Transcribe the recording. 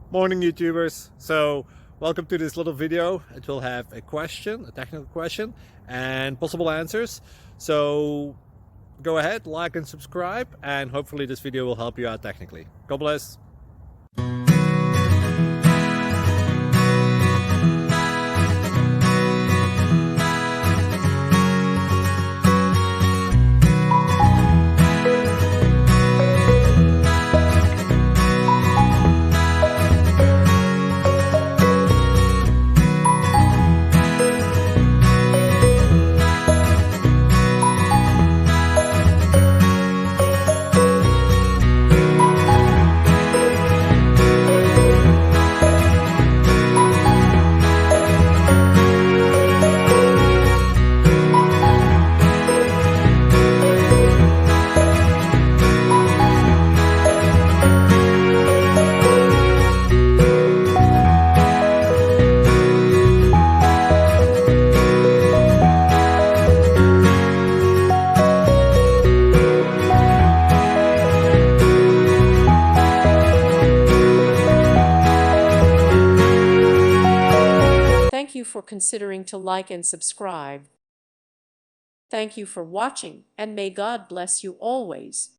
Morning YouTubers. So welcome to this little video. It will have a question, a technical question, and possible answers. So go ahead, like and subscribe, and hopefully this video will help you out technically. God bless. Thank you for considering to like and subscribe. Thank you for watching, and may God bless you always.